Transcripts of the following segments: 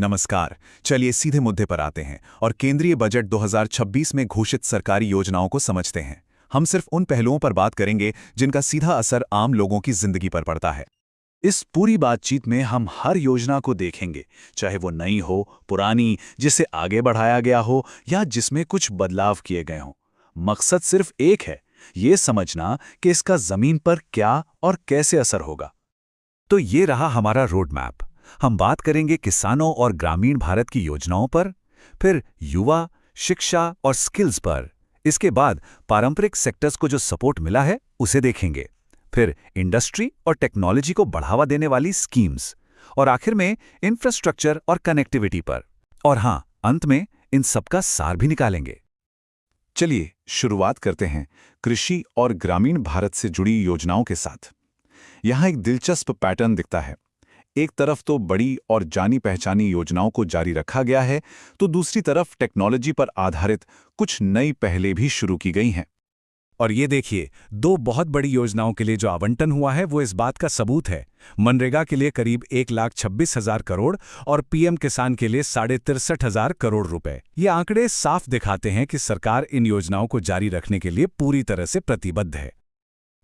नमस्कार। चलिए सीधे मुद्दे पर आते हैं और केंद्रीय बजट 2026 में घोषित सरकारी योजनाओं को समझते हैं। हम सिर्फ उन पहलुओं पर बात करेंगे जिनका सीधा असर आम लोगों की जिंदगी पर पड़ता है। इस पूरी बातचीत में हम हर योजना को देखेंगे, चाहे वो नई हो, पुरानी, जिसे आगे बढ़ाया गया हो या जिसमें कुछ बदलाव किए गए हों। मकसद सिर्फ एक है, ये समझना कि इसका जमीन पर क्या और कैसे असर होगा। तो ये रहा हमारा रोड मैप। हम बात करेंगे किसानों और ग्रामीण भारत की योजनाओं पर, फिर युवा, शिक्षा और स्किल्स पर। इसके बाद पारंपरिक सेक्टर्स को जो सपोर्ट मिला है उसे देखेंगे, फिर इंडस्ट्री और टेक्नोलॉजी को बढ़ावा देने वाली स्कीम्स, और आखिर में इंफ्रास्ट्रक्चर और कनेक्टिविटी पर। और हाँ, अंत में इन सबका सार भी निकालेंगे। चलिए शुरुआत करते हैं कृषि और ग्रामीण भारत से जुड़ी योजनाओं के साथ। यहाँ एक दिलचस्प पैटर्न दिखता है। एक तरफ तो बड़ी और जानी पहचानी योजनाओं को जारी रखा गया है, तो दूसरी तरफ टेक्नोलॉजी पर आधारित कुछ नई पहलें भी शुरू की गई हैं। और ये देखिए, दो बहुत बड़ी योजनाओं के लिए जो आवंटन हुआ है वो इस बात का सबूत है। मनरेगा के लिए करीब 1,26,000 करोड़ और पीएम किसान के लिए 63,000 करोड़ रुपए। ये आंकड़े साफ दिखाते हैं कि सरकार इन योजनाओं को जारी रखने के लिए पूरी तरह से प्रतिबद्ध है।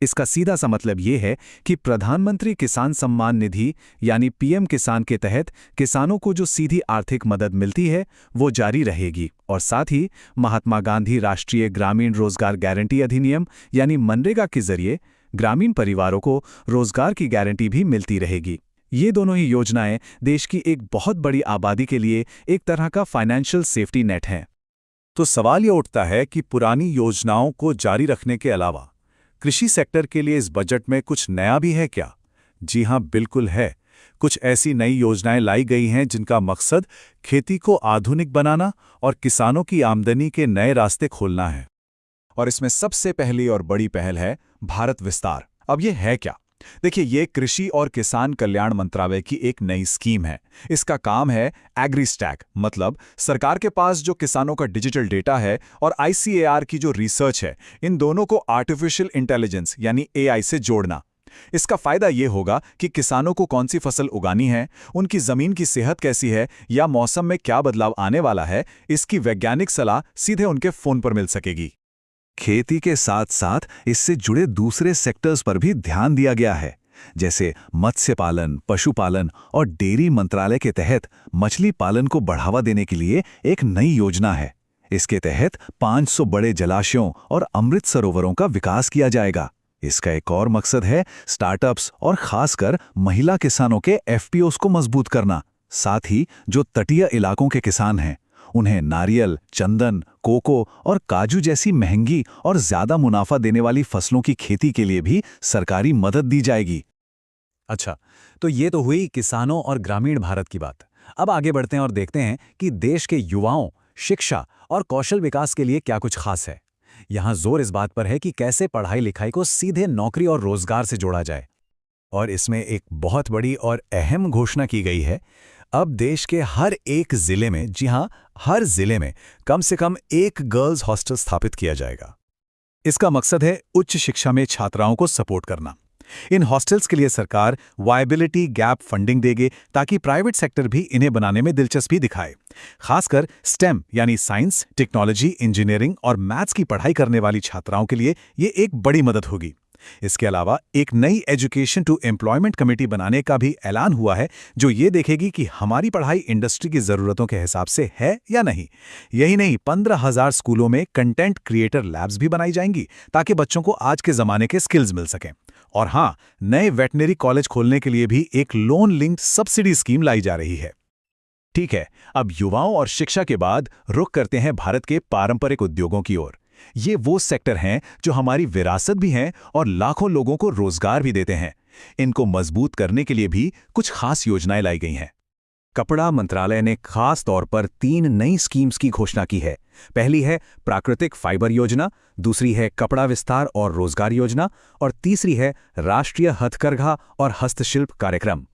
इसका सीधा सा मतलब ये है कि प्रधानमंत्री किसान सम्मान निधि यानी पीएम किसान के तहत किसानों को जो सीधी आर्थिक मदद मिलती है वो जारी रहेगी, और साथ ही महात्मा गांधी राष्ट्रीय ग्रामीण रोजगार गारंटी अधिनियम यानी मनरेगा के जरिए ग्रामीण परिवारों को रोजगार की गारंटी भी मिलती रहेगी। ये दोनों ही योजनाएं देश की एक बहुत बड़ी आबादी के लिए एक तरह का फाइनेंशियल सेफ्टी नेट हैं। तो सवाल ये उठता है कि पुरानी योजनाओं को जारी रखने के अलावा कृषि सेक्टर के लिए इस बजट में कुछ नया भी है क्या? जी हां, बिल्कुल है। कुछ ऐसी नई योजनाएं लाई गई हैं जिनका मकसद खेती को आधुनिक बनाना और किसानों की आमदनी के नए रास्ते खोलना है। और इसमें सबसे पहली और बड़ी पहल है भारत विस्तार। अब ये है क्या? देखिए, ये कृषि और किसान कल्याण मंत्रालय की एक नई स्कीम है। इसका काम है एग्रीस्टैक, मतलब सरकार के पास जो किसानों का डिजिटल डेटा है और आईसीएआर की जो रिसर्च है, इन दोनों को आर्टिफिशियल इंटेलिजेंस यानी एआई से जोड़ना। इसका फायदा ये होगा कि किसानों को कौन सी फसल उगानी है, उनकी जमीन की सेहत कैसी है या मौसम में क्या बदलाव आने वाला है, इसकी वैज्ञानिक सलाह सीधे उनके फोन पर मिल सकेगी। खेती के साथ साथ इससे जुड़े दूसरे सेक्टर्स पर भी ध्यान दिया गया है, जैसे मत्स्य पालन, पशुपालन और डेयरी मंत्रालय के तहत मछली पालन को बढ़ावा देने के लिए एक नई योजना है। इसके तहत 500 बड़े जलाशयों और अमृत सरोवरों का विकास किया जाएगा। इसका एक और मकसद है स्टार्टअप्स और खासकर महिला किसानों के एफपीओस को मजबूत करना। साथ ही जो तटीय इलाकों के किसान हैं, उन्हें नारियल, चंदन, कोको और काजू जैसी महंगी और ज्यादा मुनाफा देने वाली फसलों की खेती के लिए भी सरकारी मदद दी जाएगी। अच्छा, तो ये तो हुई किसानों और ग्रामीण भारत की बात। अब आगे बढ़ते हैं और देखते हैं कि देश के युवाओं, शिक्षा और कौशल विकास के लिए क्या कुछ खास है। यहाँ जोर इस बात पर है कि कैसे पढ़ाई लिखाई को सीधे नौकरी और रोजगार से जोड़ा जाए। और इसमें एक बहुत बड़ी और अहम घोषणा की गई है। अब देश के हर एक जिले में, जी हां, हर जिले में कम से कम एक गर्ल्स हॉस्टल स्थापित किया जाएगा। इसका मकसद है उच्च शिक्षा में छात्राओं को सपोर्ट करना। इन हॉस्टल्स के लिए सरकार वायबिलिटी गैप फंडिंग देगी ताकि प्राइवेट सेक्टर भी इन्हें बनाने में दिलचस्पी दिखाए। खासकर स्टेम यानी साइंस, टेक्नोलॉजी, इंजीनियरिंग और मैथ्स की पढ़ाई करने वाली छात्राओं के लिए ये एक बड़ी मदद होगी। इसके अलावा एक नई एजुकेशन टू एम्प्लॉयमेंट कमेटी बनाने का भी ऐलान हुआ है, जो ये देखेगी कि हमारी पढ़ाई इंडस्ट्री की जरूरतों के हिसाब से है या नहीं। यही नहीं, 15,000 स्कूलों में कंटेंट क्रिएटर लैब्स भी बनाई जाएंगी ताकि बच्चों को आज के जमाने के स्किल्स मिल सकें। और हाँ, नए वेटनरी कॉलेज खोलने के लिए भी एक लोन लिंक्ड सब्सिडी स्कीम लाई जा रही है। ठीक है, अब युवाओं और शिक्षा के बाद रुख करते हैं भारत के पारंपरिक उद्योगों की ओर। ये वो सेक्टर हैं जो हमारी विरासत भी हैं और लाखों लोगों को रोजगार भी देते हैं। इनको मजबूत करने के लिए भी कुछ खास योजनाएं लाई गई हैं। कपड़ा मंत्रालय ने खास तौर पर 3 नई स्कीम्स की घोषणा की है। पहली है प्राकृतिक फाइबर योजना, दूसरी है कपड़ा विस्तार और रोजगार योजना, और तीसरी है राष्ट्रीय हथकरघा और हस्तशिल्प कार्यक्रम।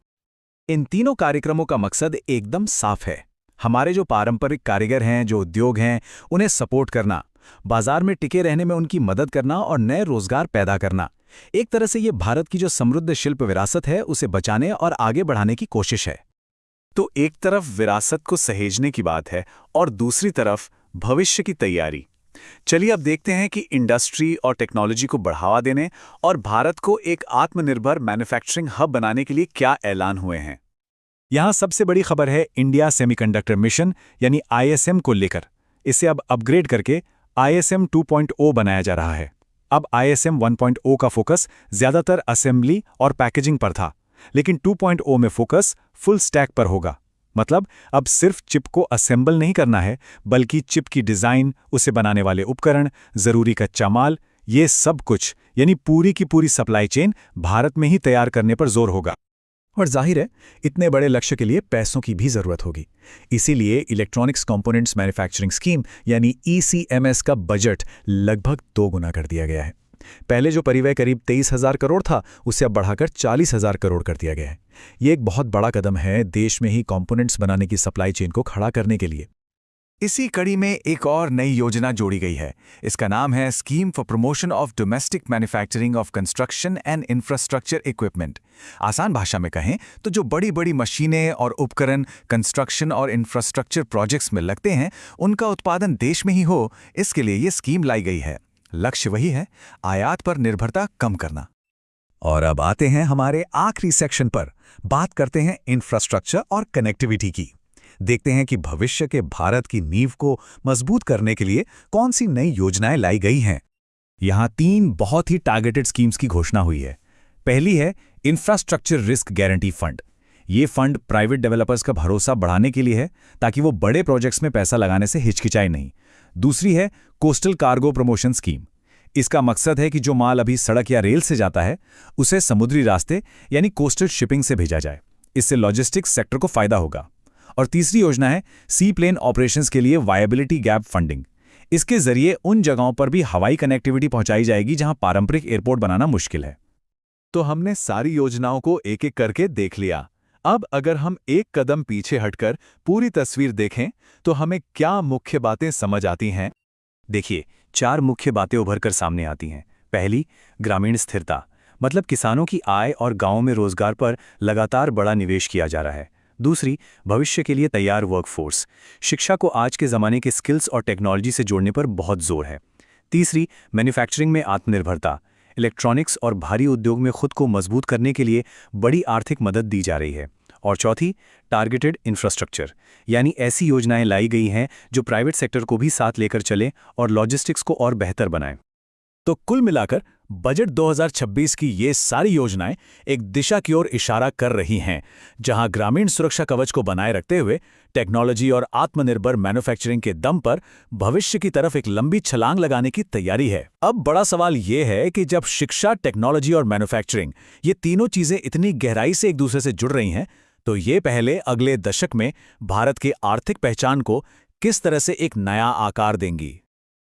इन तीनों कार्यक्रमों का मकसद एकदम साफ है। हमारे जो पारंपरिक कारीगर हैं, जो उद्योग हैं, उन्हें सपोर्ट करना, बाजार में टिके रहने में उनकी मदद करना और नए रोजगार पैदा करना। एक तरह से ये भारत की जो समृद्ध शिल्प विरासत है उसे बचाने और आगे बढ़ाने की कोशिश है। तो एक तरफ विरासत को सहेजने की बात है और दूसरी तरफ भविष्य की तैयारी। चलिए अब देखते हैं कि इंडस्ट्री और टेक्नोलॉजी को बढ़ावा देने और भारत को एक आत्मनिर्भर मैन्युफैक्चरिंग हब बनाने के लिए क्या ऐलान हुए हैं। यहाँ सबसे बड़ी खबर है इंडिया सेमीकंडक्टर मिशन यानी ISM को लेकर। इसे अब अपग्रेड करके ISM 2.0 बनाया जा रहा है। अब ISM 1.0 का फोकस ज्यादातर असेंबली और पैकेजिंग पर था, लेकिन 2.0 में फोकस फुल स्टैक पर होगा। मतलब अब सिर्फ चिप को असेंबल नहीं करना है, बल्कि चिप की डिजाइन, उसे बनाने वाले उपकरण, जरूरी कच्चा माल, ये सब कुछ यानी पूरी की पूरी सप्लाई चेन भारत में ही तैयार करने पर जोर होगा। और जाहिर है इतने बड़े लक्ष्य के लिए पैसों की भी जरूरत होगी। इसीलिए इलेक्ट्रॉनिक्स कंपोनेंट्स मैन्युफैक्चरिंग स्कीम यानी ECMS का बजट लगभग 2 गुना कर दिया गया है। पहले जो परिव्यय करीब 23,000 करोड़ था, उसे अब बढ़ाकर 40,000 करोड़ कर दिया गया है। ये एक बहुत बड़ा कदम है देश में ही कंपोनेंट्स बनाने की सप्लाई चेन को खड़ा करने के लिए। इसी कड़ी में एक और नई योजना जोड़ी गई है। इसका नाम है scheme for promotion of domestic manufacturing of construction and infrastructure equipment. आसान भाषा में कहें तो जो बड़ी बड़ी मशीनें और उपकरण कंस्ट्रक्शन और इंफ्रास्ट्रक्चर प्रोजेक्ट्स में लगते हैं, उनका उत्पादन देश में ही हो, इसके लिए ये स्कीम लाई गई है। लक्ष्य वही है, आयात पर निर्भरता कम करना। और अब आते हैं हमारे आखिरी सेक्शन पर। बात करते हैं इंफ्रास्ट्रक्चर और कनेक्टिविटी की। देखते हैं कि भविष्य के भारत की नींव को मजबूत करने के लिए कौन सी नई योजनाएं लाई गई हैं। यहाँ 3 बहुत ही टारगेटेड स्कीम्स की घोषणा हुई है। पहली है इंफ्रास्ट्रक्चर रिस्क गारंटी फंड। ये फंड प्राइवेट डेवलपर्स का भरोसा बढ़ाने के लिए है, ताकि वो बड़े प्रोजेक्ट्स में पैसा लगाने से हिचकिचाए नहीं। दूसरी है कोस्टल कार्गो प्रमोशन स्कीम। इसका मकसद है कि जो माल अभी सड़क या रेल से जाता है, उसे समुद्री रास्ते यानी कोस्टल शिपिंग से भेजा जाए। इससे लॉजिस्टिक्स सेक्टर को फायदा होगा। और तीसरी योजना है सी प्लेन ऑपरेशंस के लिए वायबिलिटी गैप फंडिंग। इसके जरिए उन जगहों पर भी हवाई कनेक्टिविटी पहुंचाई जाएगी जहां पारंपरिक एयरपोर्ट बनाना मुश्किल है। तो हमने सारी योजनाओं को एक एक करके देख लिया। अब अगर हम एक कदम पीछे हटकर पूरी तस्वीर देखें तो हमें क्या मुख्य बातें समझ आती हैं। देखिए, 4 मुख्य बातें उभर कर सामने आती हैं। पहली, ग्रामीण स्थिरता, मतलब किसानों की आय और गांवों में रोजगार पर लगातार बड़ा निवेश किया जा रहा है। दूसरी, भविष्य के लिए तैयार वर्कफोर्स। शिक्षा को आज के ज़माने के स्किल्स और टेक्नोलॉजी से जोड़ने पर बहुत जोर है। तीसरी, मैन्युफैक्चरिंग में आत्मनिर्भरता। इलेक्ट्रॉनिक्स और भारी उद्योग में खुद को मजबूत करने के लिए बड़ी आर्थिक मदद दी जा रही है। और चौथी, टारगेटेड इंफ्रास्ट्रक्चर, यानी ऐसी योजनाएं लाई गई हैं जो प्राइवेट सेक्टर को भी साथ लेकर चलें और लॉजिस्टिक्स को और बेहतर बनाएं। तो कुल मिलाकर बजट 2026 की ये सारी योजनाएं एक दिशा की ओर इशारा कर रही हैं, जहां ग्रामीण सुरक्षा कवच को बनाए रखते हुए टेक्नोलॉजी और आत्मनिर्भर मैन्युफैक्चरिंग के दम पर भविष्य की तरफ एक लंबी छलांग लगाने की तैयारी है। अब बड़ा सवाल ये है कि जब शिक्षा, टेक्नोलॉजी और मैन्युफैक्चरिंग, ये तीनों चीजें इतनी गहराई से एक दूसरे से जुड़ रही हैं, तो ये पहले अगले दशक में भारत की आर्थिक पहचान को किस तरह से एक नया आकार देंगी।